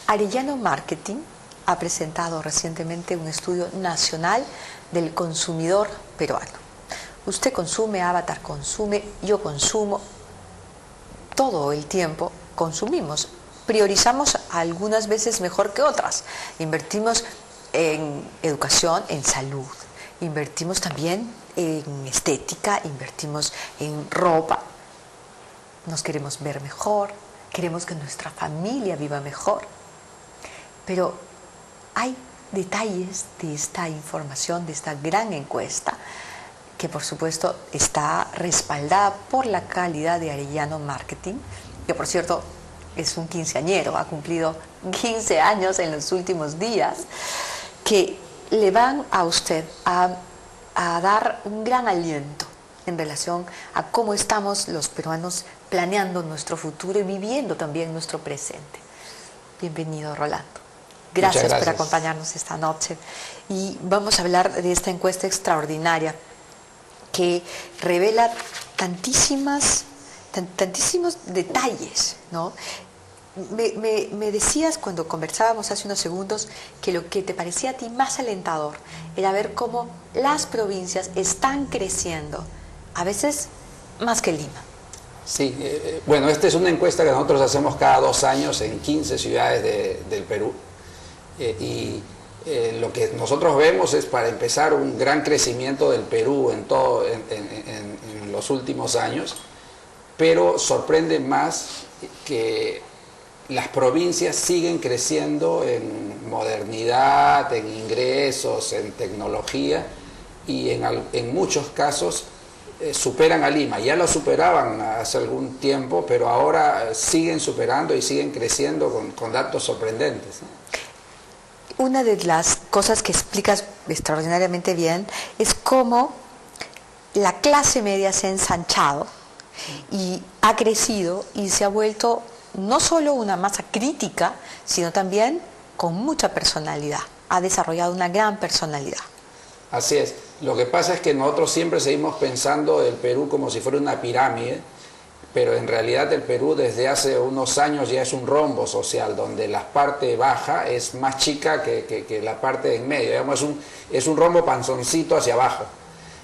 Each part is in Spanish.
Arellano Marketing ha presentado recientemente un estudio nacional del consumidor peruano. Usted consume, Avatar consume, yo consumo, todo el tiempo consumimos. Priorizamos algunas veces mejor que otras. Invertimos en educación, en salud. Invertimos también en estética, invertimos en ropa. Nos queremos ver mejor, queremos que nuestra familia viva mejor. Pero hay detalles de esta información, de esta gran encuesta, que por supuesto está respaldada por la calidad de Arellano Marketing, que por cierto es un quinceañero, ha cumplido 15 años en los últimos días, que le van a usted a dar un gran aliento en relación a cómo estamos los peruanos planeando nuestro futuro y viviendo también nuestro presente. Bienvenido, Rolando. Gracias por acompañarnos esta noche. Y vamos a hablar de esta encuesta extraordinaria que revela tantísimos detalles, ¿no? Me decías cuando conversábamos hace unos segundos que lo que te parecía a ti más alentador era ver cómo las provincias están creciendo, a veces más que Lima. Sí, bueno, esta es una encuesta que nosotros hacemos cada 2 años en 15 ciudades del Perú. Lo que nosotros vemos es, para empezar, un gran crecimiento del Perú en los últimos años, pero sorprende más que las provincias siguen creciendo en modernidad, en ingresos, en tecnología, y en muchos casos superan a Lima. Ya lo superaban hace algún tiempo, pero ahora siguen superando y siguen creciendo con datos sorprendentes, ¿no? Una de las cosas que explicas extraordinariamente bien es cómo la clase media se ha ensanchado y ha crecido y se ha vuelto no solo una masa crítica, sino también con mucha personalidad. Ha desarrollado una gran personalidad. Así es. Lo que pasa es que nosotros siempre seguimos pensando del Perú como si fuera una pirámide, pero en realidad el Perú desde hace unos años ya es un rombo social, donde la parte baja es más chica que la parte en medio. Digamos, es un rombo panzoncito hacia abajo,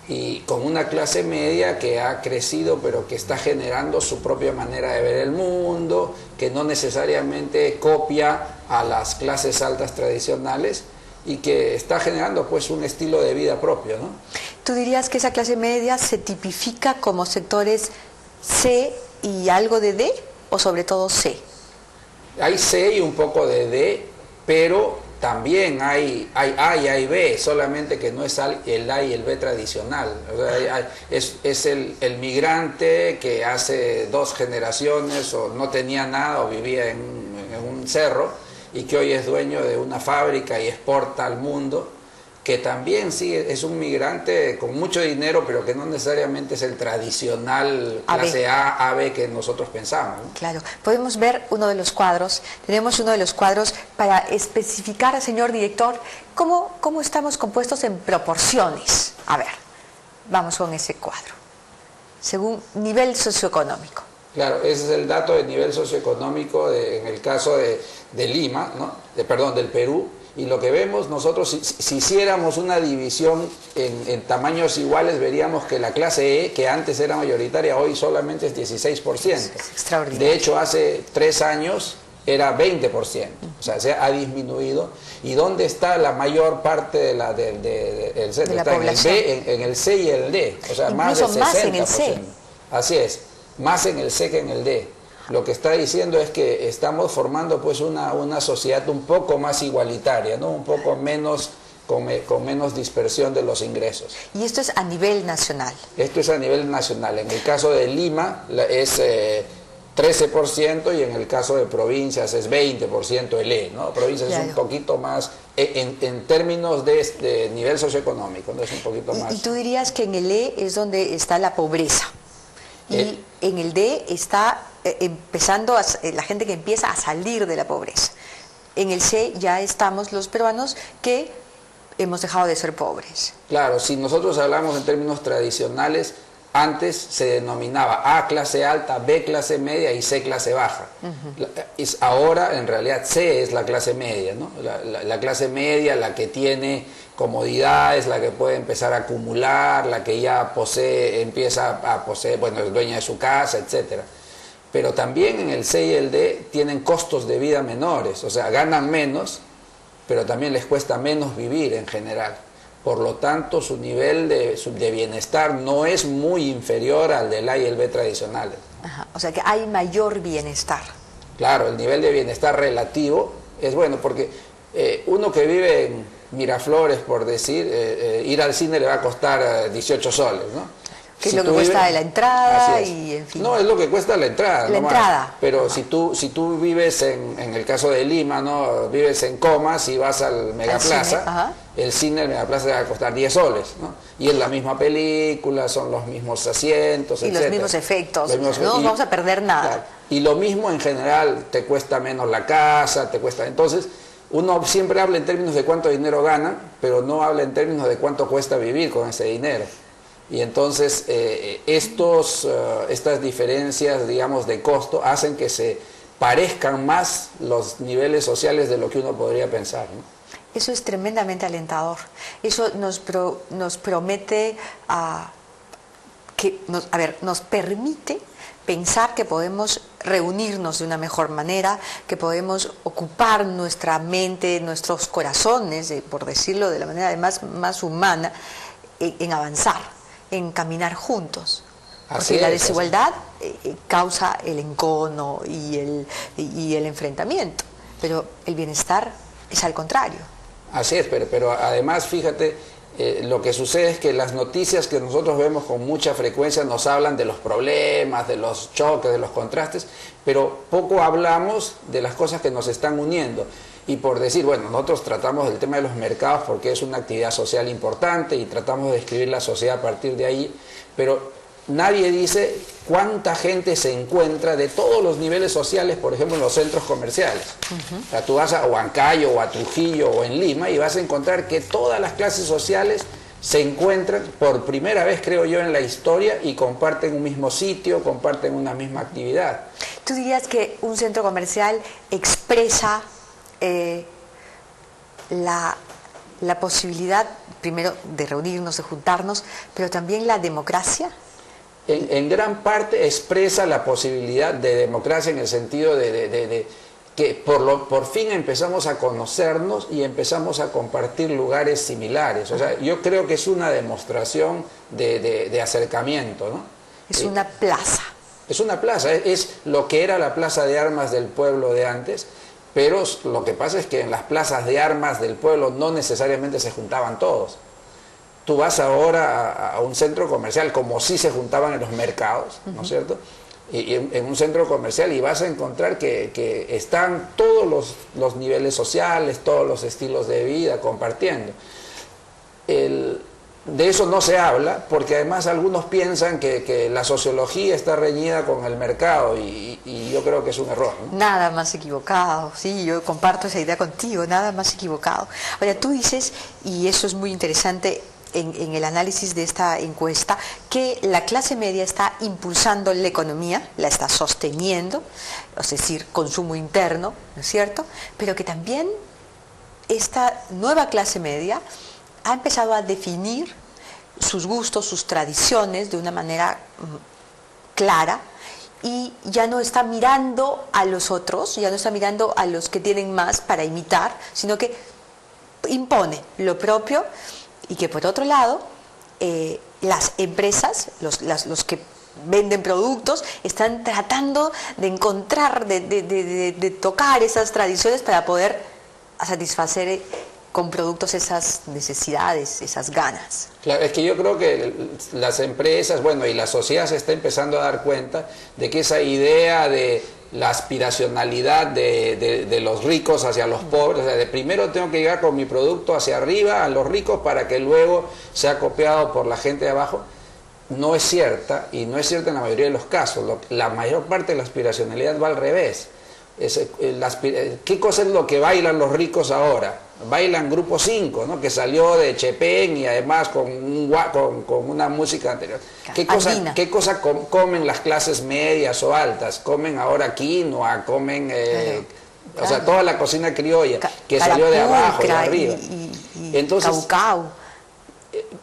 y con una clase media que ha crecido, pero que está generando su propia manera de ver el mundo, que no necesariamente copia a las clases altas tradicionales, y que está generando pues un estilo de vida propio, ¿no? ¿Tú dirías que esa clase media se tipifica como sectores C y algo de D, o sobre todo C? Hay C y un poco de D, pero también hay A y hay B, solamente que no es el A y el B tradicional. O sea, es el migrante que hace 2 generaciones o no tenía nada o vivía en un cerro, y que hoy es dueño de una fábrica y exporta al mundo, que también sí es un migrante con mucho dinero, pero que no necesariamente es el tradicional clase A, AB que nosotros pensamos, ¿no? Claro. Podemos ver uno de los cuadros. Tenemos uno de los cuadros para especificar, señor director, cómo estamos compuestos en proporciones. A ver, vamos con ese cuadro. Según nivel socioeconómico. Claro, ese es el dato de nivel socioeconómico en el caso de Lima, ¿no? Del Perú. Y lo que vemos nosotros, si hiciéramos una división en tamaños iguales, veríamos que la clase E, que antes era mayoritaria, hoy solamente es 16%. Es extraordinario. De hecho, hace 3 años era 20%. O sea, se ha disminuido. ¿Y dónde está la mayor parte de la población? En el C y el D. O sea, incluso más del 60%. Más en el C. Así es. Más en el C que en el D. Lo que está diciendo es que estamos formando pues una sociedad un poco más igualitaria, ¿no? Un poco menos, con menos dispersión de los ingresos. Y esto es a nivel nacional. Esto es a nivel nacional. En el caso de Lima es 13%, y en el caso de provincias es 20% el E, ¿no? Provincias es un poquito más, en términos de nivel socioeconómico, ¿no? Es un poquito más. Y tú dirías que en el E es donde está la pobreza. Y en el D está empezando la gente que empieza a salir de la pobreza. En el C ya estamos los peruanos que hemos dejado de ser pobres. Claro, si nosotros hablamos en términos tradicionales, Antes se denominaba A clase alta, B clase media y C clase baja. Ahora en realidad C es la clase media, ¿no? La clase media, la que tiene comodidades, la que puede empezar a acumular, la que ya empieza a poseer, bueno, es dueña de su casa, etcétera. Pero también en el C y el D tienen costos de vida menores, o sea, ganan menos, pero también les cuesta menos vivir en general. Por lo tanto, su nivel de bienestar no es muy inferior al del A y el B tradicionales. Ajá, o sea que hay mayor bienestar. Claro, el nivel de bienestar relativo es bueno, porque uno que vive en Miraflores, por decir, ir al cine le va a costar 18 soles, ¿no? Que es lo que cuesta de la entrada y en fin. No, es lo que cuesta la entrada. La entrada. Pero si tú vives en el caso de Lima, ¿no? Vives en Comas y vas al Megaplaza, el cine del Megaplaza te va a costar 10 soles, ¿no? Y es la misma película, son los mismos asientos, y etcétera. Los mismos efectos, no vamos a perder nada. Claro, y lo mismo en general, te cuesta menos la casa, te cuesta... Entonces, uno siempre habla en términos de cuánto dinero gana, pero no habla en términos de cuánto cuesta vivir con ese dinero. Y entonces estas diferencias, digamos, de costo hacen que se parezcan más los niveles sociales de lo que uno podría pensar, ¿no? Eso es tremendamente alentador. Eso nos promete, nos permite pensar que podemos reunirnos de una mejor manera, que podemos ocupar nuestra mente, nuestros corazones, por decirlo de la manera más humana, en avanzar, en caminar juntos. Porque la desigualdad causa el encono y el enfrentamiento, pero el bienestar es al contrario. Así es, pero además, fíjate, lo que sucede es que las noticias que nosotros vemos con mucha frecuencia nos hablan de los problemas, de los choques, de los contrastes, pero poco hablamos de las cosas que nos están uniendo. Y por decir, bueno, nosotros tratamos del tema de los mercados porque es una actividad social importante y tratamos de describir la sociedad a partir de ahí, pero nadie dice cuánta gente se encuentra de todos los niveles sociales, por ejemplo, en los centros comerciales. O sea, tú vas a Huancayo o a Trujillo o en Lima y vas a encontrar que todas las clases sociales se encuentran por primera vez, creo yo, en la historia y comparten un mismo sitio, comparten una misma actividad. ¿Tú dirías que un centro comercial expresa la posibilidad, primero, de reunirnos, de juntarnos, pero también la democracia? En gran parte expresa la posibilidad de democracia en el sentido de que por fin empezamos a conocernos y empezamos a compartir lugares similares. O sea, yo creo que es una demostración de acercamiento, ¿no? Es una plaza. Es una plaza, es lo que era la plaza de armas del pueblo de antes, pero lo que pasa es que en las plazas de armas del pueblo no necesariamente se juntaban todos. Tú vas ahora a un centro comercial como si se juntaban en los mercados, ¿no es cierto? Y en un centro comercial y vas a encontrar que están todos los niveles sociales, todos los estilos de vida compartiendo. De eso no se habla porque además algunos piensan que la sociología está reñida con el mercado y yo creo que es un error, ¿no? Nada más equivocado, sí, yo comparto esa idea contigo, nada más equivocado. Ahora, tú dices, y eso es muy interesante en el análisis de esta encuesta, que la clase media está impulsando la economía, la está sosteniendo, es decir, consumo interno, ¿no es cierto? Pero que también esta nueva clase media ha empezado a definir sus gustos, sus tradiciones de una manera clara y ya no está mirando a los otros, ya no está mirando a los que tienen más para imitar, sino que impone lo propio y que por otro lado las empresas, los que venden productos, están tratando de encontrar, de tocar esas tradiciones para poder satisfacer con productos esas necesidades, esas ganas. Claro, es que yo creo que las empresas, bueno, y la sociedad se está empezando a dar cuenta de que esa idea de la aspiracionalidad de los ricos hacia los pobres, o sea, de primero tengo que llegar con mi producto hacia arriba a los ricos para que luego sea copiado por la gente de abajo, no es cierta, y no es cierta en la mayoría de los casos. La mayor parte de la aspiracionalidad va al revés. ¿Qué cosa es lo que bailan los ricos ahora? bailan Grupo 5, ¿no? Que salió de Chepén y además con una música anterior. ¿Qué cosa comen las clases medias o altas? Comen ahora quinoa, comen... O sea, toda la cocina criolla que salió de abajo, de arriba. Entonces, caucao.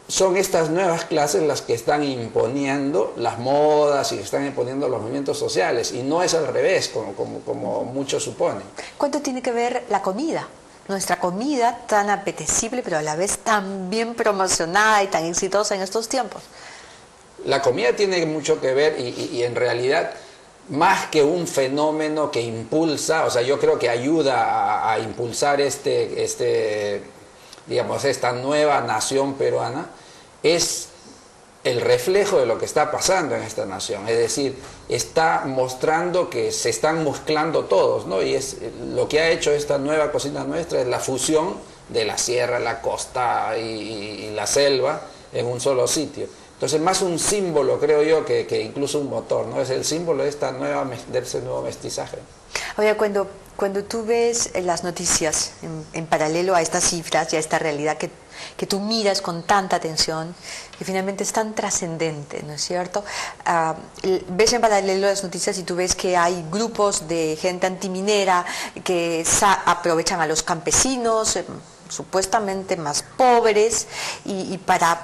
Son estas nuevas clases las que están imponiendo las modas y están imponiendo los movimientos sociales, y no es al revés, como muchos suponen. ¿Cuánto tiene que ver la comida? Nuestra comida tan apetecible, pero a la vez tan bien promocionada y tan exitosa en estos tiempos. La comida tiene mucho que ver y en realidad, más que un fenómeno que impulsa, o sea, yo creo que ayuda a impulsar digamos, esta nueva nación peruana, es el reflejo de lo que está pasando en esta nación. Es decir, está mostrando que se están mezclando todos, ¿no? Y es lo que ha hecho esta nueva cocina nuestra, es la fusión de la sierra, la costa y la selva en un solo sitio. Entonces, más un símbolo, creo yo, que incluso un motor, ¿no? Es el símbolo de ese nuevo mestizaje. Oye, cuando tú ves las noticias en paralelo a estas cifras y a esta realidad que tú miras con tanta atención, que finalmente es tan trascendente, ¿no es cierto? Ves en paralelo las noticias y tú ves que hay grupos de gente antiminera que aprovechan a los campesinos, supuestamente más pobres, y para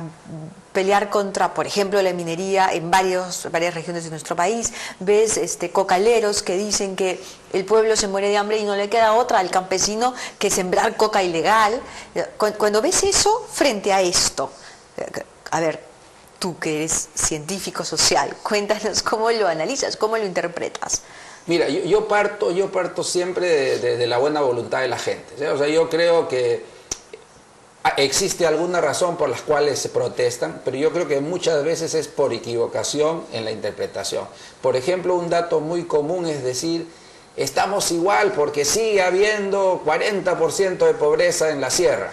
pelear contra, por ejemplo, la minería en varias regiones de nuestro país. Ves cocaleros que dicen que el pueblo se muere de hambre y no le queda otra al campesino que sembrar coca ilegal. Cuando ves eso frente a esto, a ver, tú que eres científico social, cuéntanos cómo lo analizas, cómo lo interpretas. Mira, yo parto siempre de la buena voluntad de la gente, ¿sí? O sea, yo creo que existe alguna razón por las cuales se protestan, pero yo creo que muchas veces es por equivocación en la interpretación. Por ejemplo, un dato muy común es decir, estamos igual porque sigue habiendo 40% de pobreza en la sierra,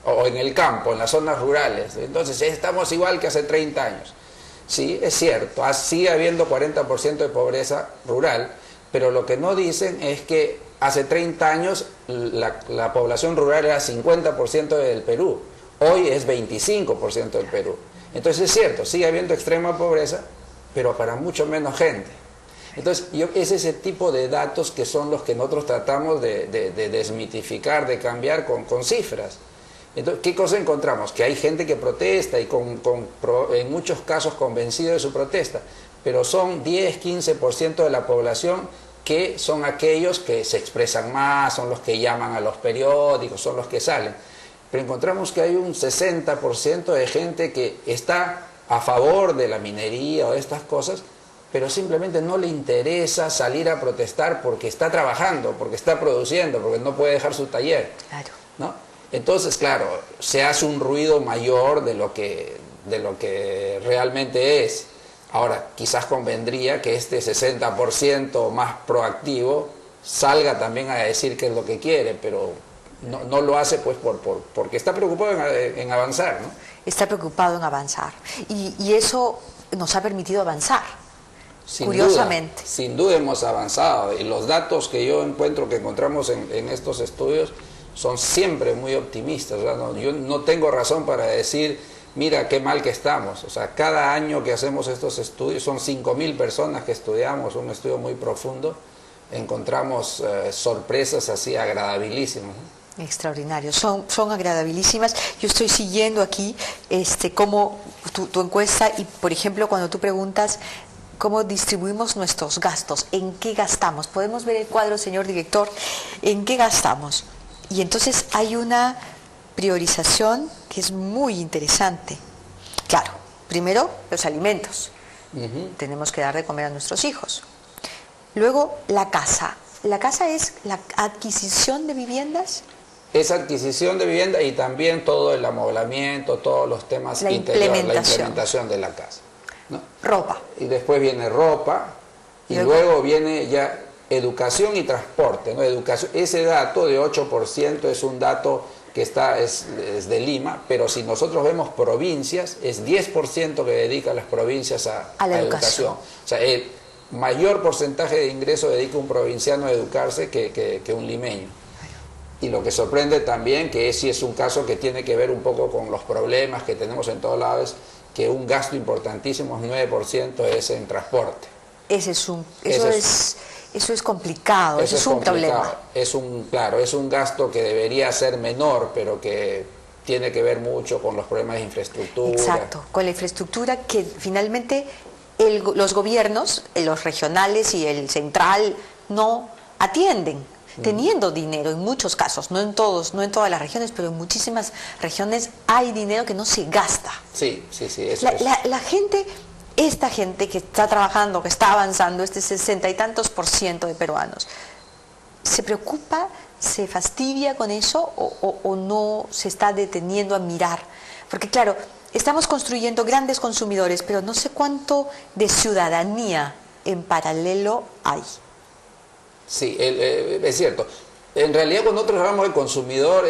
o en el campo, en las zonas rurales. Entonces, estamos igual que hace 30 años. Sí, es cierto, sigue habiendo 40% de pobreza rural, pero lo que no dicen es que hace 30 años la población rural era 50% del Perú, hoy es 25% del Perú. Entonces es cierto, sigue habiendo extrema pobreza, pero para mucho menos gente. Entonces es ese tipo de datos que son los que nosotros tratamos de desmitificar, de cambiar con cifras. Entonces, ¿qué cosa encontramos? Que hay gente que protesta y en muchos casos convencido de su protesta, pero son 10-15% de la población que son aquellos que se expresan más, son los que llaman a los periódicos, son los que salen. Pero encontramos que hay un 60% de gente que está a favor de la minería o de estas cosas, pero simplemente no le interesa salir a protestar porque está trabajando, porque está produciendo, porque no puede dejar su taller. Claro. ¿No? Entonces, claro, se hace un ruido mayor de lo que realmente es. Ahora, quizás convendría que este 60% más proactivo salga también a decir qué es lo que quiere, pero no lo hace pues porque está preocupado en avanzar, ¿no? Está preocupado en avanzar. Y eso nos ha permitido avanzar, curiosamente. Sin duda hemos avanzado. Y los datos que yo encuentro, que encontramos en estos estudios, son siempre muy optimistas. O sea, yo no tengo razón para decir, mira qué mal que estamos. O sea, cada año que hacemos estos estudios, son 5.000 personas que estudiamos, un estudio muy profundo, encontramos sorpresas así agradabilísimas, ¿no? Extraordinarios, son agradabilísimas. Yo estoy siguiendo aquí cómo tu encuesta, y por ejemplo cuando tú preguntas cómo distribuimos nuestros gastos, en qué gastamos, podemos ver el cuadro, señor director, en qué gastamos. Y entonces hay una priorización que es muy interesante. Claro, primero los alimentos, tenemos que dar de comer a nuestros hijos. Luego la casa es la adquisición de viviendas. Es adquisición de vivienda y también todo el amoblamiento, todos los temas interiores, la implementación de la casa, ¿no? Ropa. Y después viene ropa y luego viene ya educación y transporte, ¿no? Educación, ese dato de 8% es un dato que es de Lima, pero si nosotros vemos provincias, es 10% que dedica las provincias a la educación. O sea, el mayor porcentaje de ingreso dedica un provinciano a educarse que un limeño. Y lo que sorprende también, que sí es un caso que tiene que ver un poco con los problemas que tenemos en todos lados, que un gasto importantísimo, 9%, es en transporte. Eso es complicado, eso es un problema. Claro, es un gasto que debería ser menor, pero que tiene que ver mucho con los problemas de infraestructura. Exacto, con la infraestructura que finalmente los gobiernos, los regionales y el central, no atienden, teniendo dinero en muchos casos, no en todas las regiones, pero en muchísimas regiones hay dinero que no se gasta. Sí, Esta gente que está trabajando, que está avanzando, 60 y tantos % de peruanos, ¿se preocupa, se fastidia con eso o no se está deteniendo a mirar? Porque claro, estamos construyendo grandes consumidores, pero no sé cuánto de ciudadanía en paralelo hay. Sí, es cierto. En realidad, cuando nosotros hablamos de consumidor,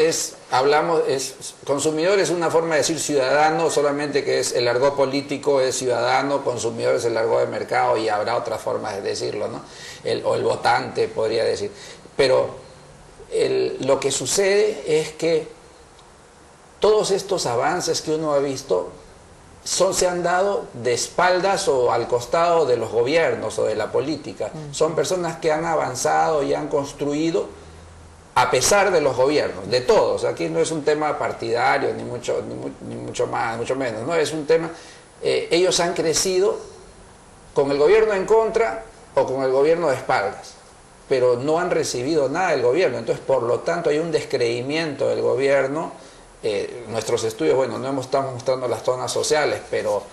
consumidor es una forma de decir ciudadano, solamente que es el argot político es ciudadano, consumidor es el argot de mercado y habrá otras formas de decirlo, ¿no? O el votante, podría decir. Pero lo que sucede es que todos estos avances que uno ha visto se han dado de espaldas o al costado de los gobiernos o de la política. Son personas que han avanzado y han construido a pesar de los gobiernos, de todos. Aquí no es un tema partidario, ni mucho más, mucho menos, ¿no? Es un tema, ellos han crecido con el gobierno en contra o con el gobierno de espaldas, pero no han recibido nada del gobierno. Entonces, por lo tanto, hay un descreimiento del gobierno. Nuestros estudios, bueno, no estamos mostrando las zonas sociales, pero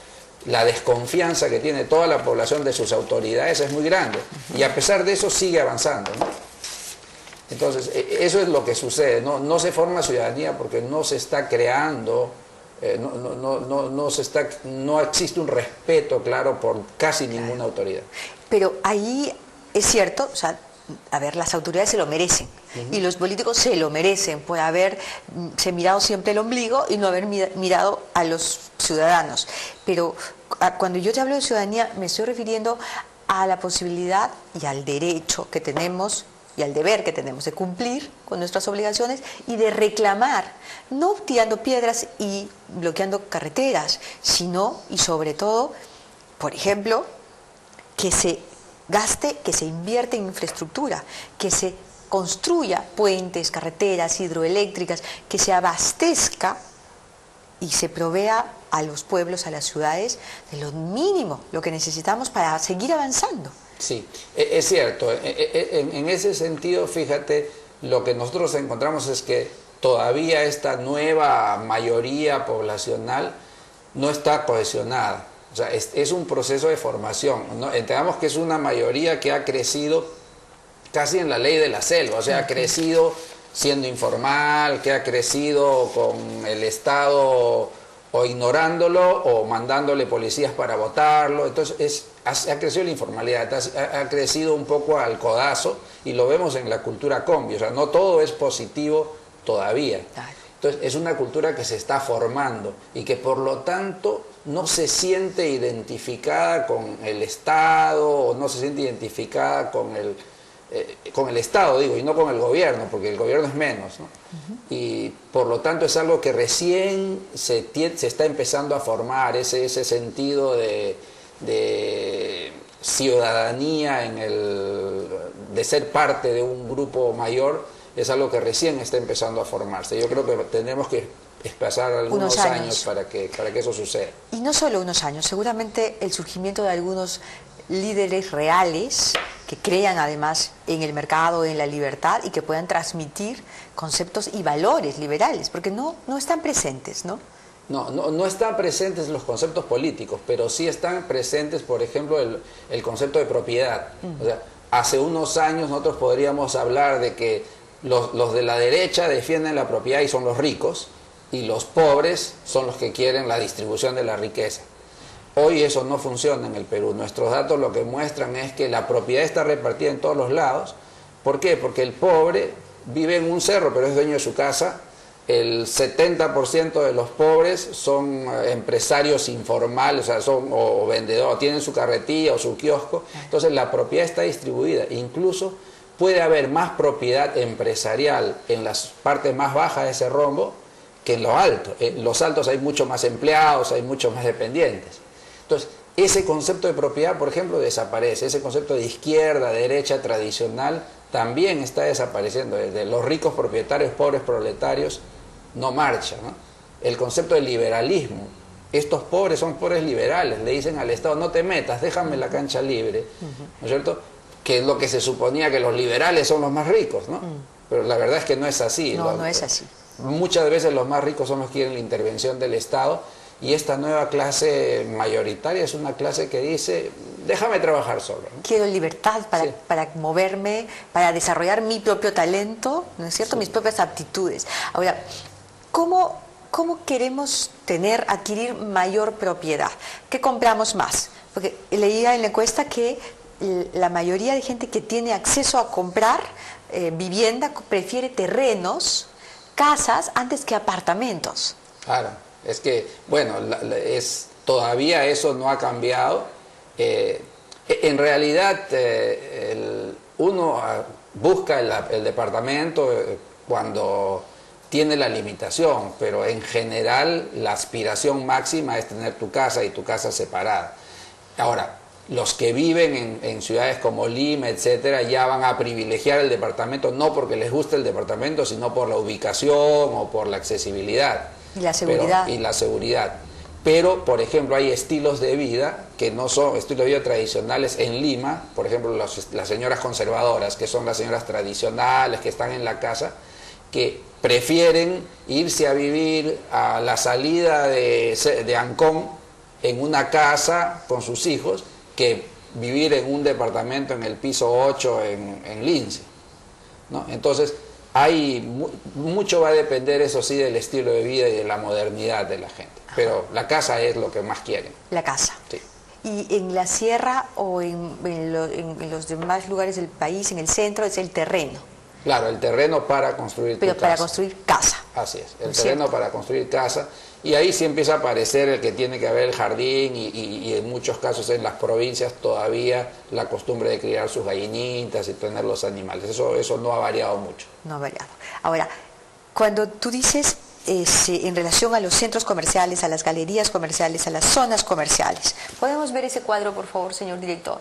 la desconfianza que tiene toda la población de sus autoridades es muy grande, y a pesar de eso sigue avanzando, ¿no? Entonces, eso es lo que sucede, no se forma ciudadanía porque no se está creando, no existe un respeto claro por casi ninguna autoridad. Pero ahí es cierto, o sea, a ver, las autoridades se lo merecen y los políticos se lo merecen por haberse mirado siempre el ombligo y no haber mirado a los ciudadanos. Pero cuando yo te hablo de ciudadanía me estoy refiriendo a la posibilidad y al derecho que tenemos y al deber que tenemos de cumplir con nuestras obligaciones y de reclamar, no tirando piedras y bloqueando carreteras, sino y sobre todo, por ejemplo, que se gaste, que se invierte en infraestructura, que se construya puentes, carreteras, hidroeléctricas, que se abastezca y se provea a los pueblos, a las ciudades, de lo mínimo, lo que necesitamos para seguir avanzando. Sí, es cierto. En ese sentido, fíjate, lo que nosotros encontramos es que todavía esta nueva mayoría poblacional no está cohesionada. O sea, es un proceso de formación, ¿no? Entendamos que es una mayoría que ha crecido casi en la ley de la selva, o sea, ha crecido siendo informal, que ha crecido con el Estado o ignorándolo o mandándole policías para votarlo. Entonces ha crecido la informalidad, ha crecido un poco al codazo, y lo vemos en la cultura combi. O sea, no todo es positivo todavía. Entonces es una cultura que se está formando y que por lo tanto no se siente identificada con el Estado, o no se siente identificada con el Estado, digo, y no con el gobierno, porque el gobierno es menos, ¿no? Y por lo tanto es algo que recién se está empezando a formar, ese sentido de ciudadanía, de ser parte de un grupo mayor, es algo que recién está empezando a formarse. Yo creo que tenemos que pasar algunos años para que eso suceda. Y no solo unos años, seguramente el surgimiento de algunos líderes reales que crean además en el mercado, en la libertad, y que puedan transmitir conceptos y valores liberales, porque no están presentes, ¿no? No están presentes los conceptos políticos, pero sí están presentes, por ejemplo, el concepto de propiedad. O sea, hace unos años nosotros podríamos hablar de que los de la derecha defienden la propiedad y son los ricos, y los pobres son los que quieren la distribución de la riqueza. Hoy eso no funciona en el Perú. Nuestros datos lo que muestran es que la propiedad está repartida en todos los lados. ¿Por qué? Porque el pobre vive en un cerro, pero es dueño de su casa. El 70% de los pobres son empresarios informales, o sea, o vendedores, tienen su carretilla o su kiosco. Entonces la propiedad está distribuida. Incluso puede haber más propiedad empresarial en las partes más bajas de ese rombo que en los altos. En los altos hay mucho más empleados, hay muchos más dependientes. Entonces, ese concepto de propiedad, por ejemplo, desaparece. Ese concepto de izquierda, derecha, tradicional, también está desapareciendo. Desde los ricos propietarios, pobres proletarios, no marcha, ¿no? El concepto de liberalismo. Estos pobres son pobres liberales. Le dicen al Estado, no te metas, déjame la cancha libre. ¿No es cierto? Que es lo que se suponía que los liberales son los más ricos, ¿no? Pero la verdad es que no es así. No, no es así. Muchas veces los más ricos son los que quieren la intervención del Estado. Y esta nueva clase mayoritaria es una clase que dice, déjame trabajar solo, ¿no? Quiero libertad para moverme, para desarrollar mi propio talento, ¿no es cierto? Sí. Mis propias aptitudes. Ahora, ¿cómo queremos adquirir mayor propiedad? ¿Qué compramos más? Porque leía en la encuesta que la mayoría de gente que tiene acceso a comprar vivienda prefiere terrenos, casas, antes que apartamentos. Claro. Es que, bueno, todavía eso no ha cambiado. En realidad, uno busca el departamento cuando tiene la limitación, pero en general la aspiración máxima es tener tu casa y tu casa separada. Ahora, los que viven en ciudades como Lima, etcétera, ya van a privilegiar el departamento, no porque les guste el departamento, sino por la ubicación o por la accesibilidad. Y la seguridad. Y la seguridad. Pero, por ejemplo, hay estilos de vida que no son estilos de vida tradicionales en Lima, por ejemplo, las señoras conservadoras, que son las señoras tradicionales, que están en la casa, que prefieren irse a vivir a la salida de Ancón en una casa con sus hijos, que vivir en un departamento en el piso 8 en Lince, ¿no? Entonces, mucho va a depender, eso sí, del estilo de vida y de la modernidad de la gente. Pero la casa es lo que más quieren. La casa. Sí. Y en la sierra o en los demás lugares del país, en el centro, es el terreno. Claro, el terreno para construir tu casa. Pero para construir casa. Así es, el terreno para construir casa. Y ahí sí empieza a aparecer el que tiene que haber el jardín y en muchos casos en las provincias todavía la costumbre de criar sus gallinitas y tener los animales. Eso no ha variado mucho. No ha variado. Ahora, cuando tú dices en relación a los centros comerciales, a las galerías comerciales, a las zonas comerciales, ¿podemos ver ese cuadro, por favor, señor director?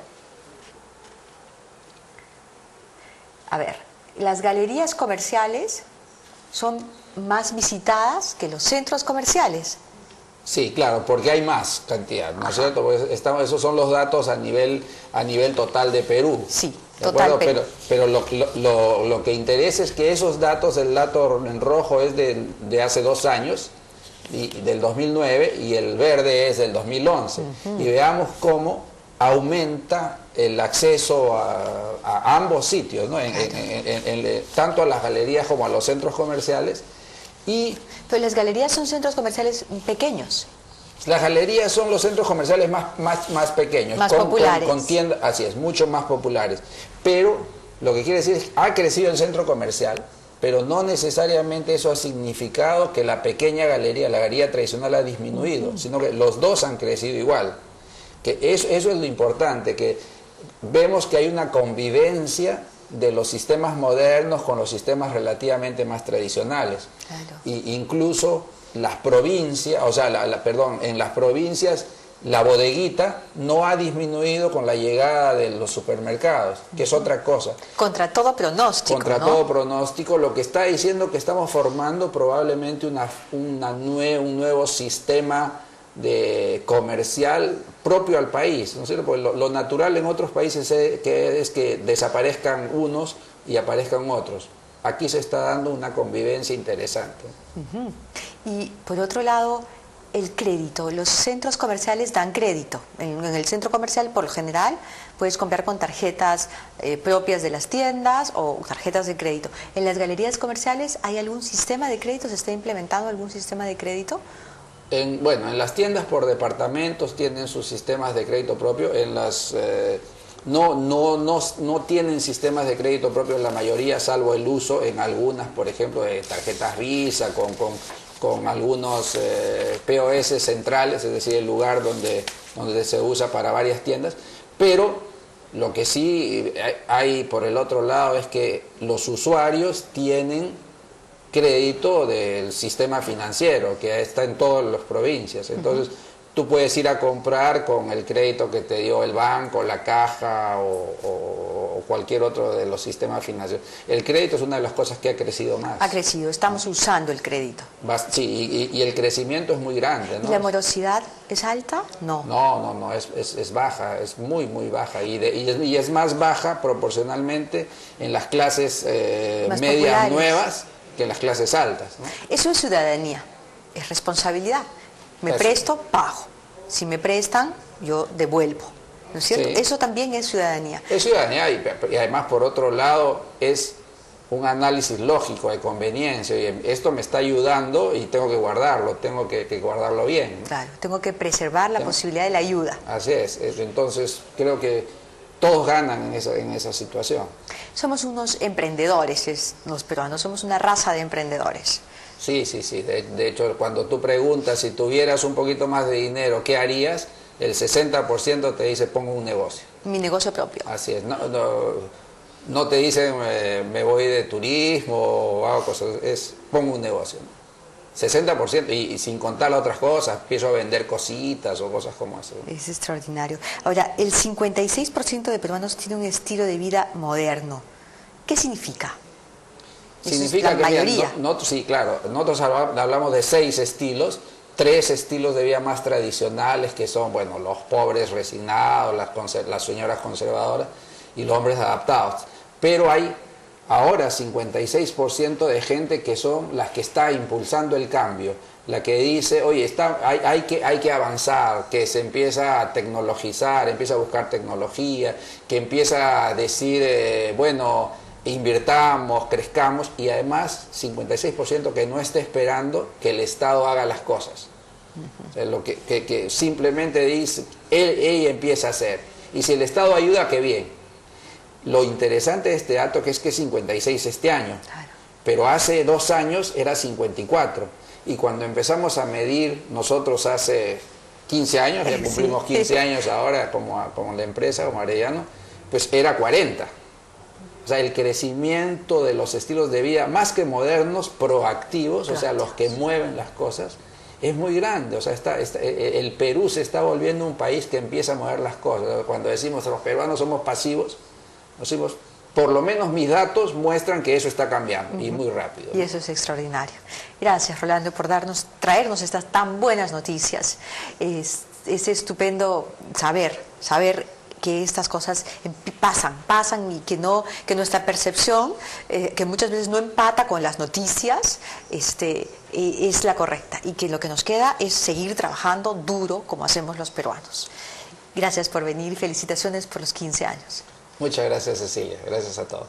A ver, las galerías comerciales son más visitadas que los centros comerciales. Sí, claro, porque hay más cantidad, ¿no es cierto? Pues esos son los datos a nivel total de Perú. Sí, total Perú. Pero lo que interesa es que esos datos, el dato en rojo es de hace 2 años, del 2009, y el verde es del 2011. Y veamos cómo aumenta el acceso a ambos sitios, ¿no? Tanto a las galerías como a los centros comerciales. Pero las galerías son centros comerciales pequeños. Las galerías son los centros comerciales más pequeños. Más populares. Con tiendas, así es, mucho más populares. Pero lo que quiere decir es que ha crecido el centro comercial, pero no necesariamente eso ha significado que la pequeña galería, la galería tradicional, ha disminuido, sino que los dos han crecido igual. Que eso es lo importante, que vemos que hay una convivencia de los sistemas modernos con los sistemas relativamente más tradicionales. Claro. Incluso las provincias, en las provincias la bodeguita no ha disminuido con la llegada de los supermercados, que es otra cosa. Contra todo pronóstico, Contra ¿no? todo pronóstico, lo que está diciendo que estamos formando probablemente un nuevo sistema comercial propio al país, ¿no es cierto? Porque lo natural en otros países es que desaparezcan unos y aparezcan otros. Aquí se está dando una convivencia interesante. Y por otro lado, el crédito. Los centros comerciales dan crédito. En el centro comercial, por lo general, puedes comprar con tarjetas propias de las tiendas o tarjetas de crédito. ¿En las galerías comerciales hay algún sistema de crédito? ¿Se está implementando algún sistema de crédito? En las tiendas por departamentos tienen sus sistemas de crédito propio. No tienen sistemas de crédito propio en la mayoría, salvo el uso en algunas, por ejemplo, de tarjetas Visa con algunos POS centrales, es decir, el lugar donde se usa para varias tiendas. Pero Lo que sí hay por el otro lado es que los usuarios tienen crédito del sistema financiero que está en todas las provincias. Entonces, tú puedes ir a comprar con el crédito que te dio el banco, la caja o cualquier otro de los sistemas financieros. El crédito es una de las cosas que ha crecido más. Ha crecido, estamos usando el crédito. Sí, y el crecimiento es muy grande, ¿no? ¿Y la morosidad es alta? No. No, es baja, es muy, muy baja. Y es más baja proporcionalmente en las clases medias nuevas que en las clases altas, ¿no? Eso es ciudadanía, es responsabilidad. Me presto, pago. Si me prestan, yo devuelvo. ¿No es cierto? Sí. Eso también es ciudadanía. Es ciudadanía y además, por otro lado, es un análisis lógico de conveniencia. Oye, esto me está ayudando y tengo que guardarlo, tengo que guardarlo bien, ¿no? Claro, tengo que preservar la posibilidad de la ayuda. Así es. Entonces, creo que todos ganan en esa situación. Somos unos emprendedores, los peruanos, somos una raza de emprendedores. Sí. De hecho, cuando tú preguntas si tuvieras un poquito más de dinero, ¿qué harías? El 60% te dice, pongo un negocio. Mi negocio propio. Así es. No te dicen, me voy de turismo o hago cosas. Pongo un negocio, ¿no? 60% y sin contar las otras cosas, empiezo a vender cositas o cosas como eso. Es extraordinario. Ahora, el 56% de peruanos tiene un estilo de vida moderno. ¿Qué significa? Significa la que mayoría. Sí, claro, nosotros hablamos de 6 estilos, 3 estilos de vida más tradicionales que son, bueno, los pobres resignados, las señoras conservadoras y los hombres adaptados. Pero hay ahora 56% de gente que son las que está impulsando el cambio, la que dice, oye, hay que avanzar, que se empieza a tecnologizar, empieza a buscar tecnología, que empieza a decir, bueno, invirtamos, crezcamos, y además 56% que no está esperando que el Estado haga las cosas. Lo que simplemente dice, ella empieza a hacer. Y si el Estado ayuda, qué bien. Lo interesante de este dato es que es 56 este año, Claro. pero hace 2 años era 54. Y cuando empezamos a medir nosotros hace 15 años, ya cumplimos 15 años ahora como la empresa, como Arellano, pues era 40. O sea, el crecimiento de los estilos de vida, más que modernos, proactivos, o sea, los que mueven las cosas, es muy grande. O sea, el Perú se está volviendo un país que empieza a mover las cosas. Cuando decimos los peruanos somos pasivos, decimos, por lo menos mis datos muestran que eso está cambiando, y muy rápido. Y eso es extraordinario. Gracias, Rolando, por traernos estas tan buenas noticias. Es estupendo saber que estas cosas pasan y que nuestra percepción, que muchas veces no empata con las noticias, es la correcta, y que lo que nos queda es seguir trabajando duro como hacemos los peruanos. Gracias por venir y felicitaciones por los 15 años. Muchas gracias, Cecilia. Gracias a todos.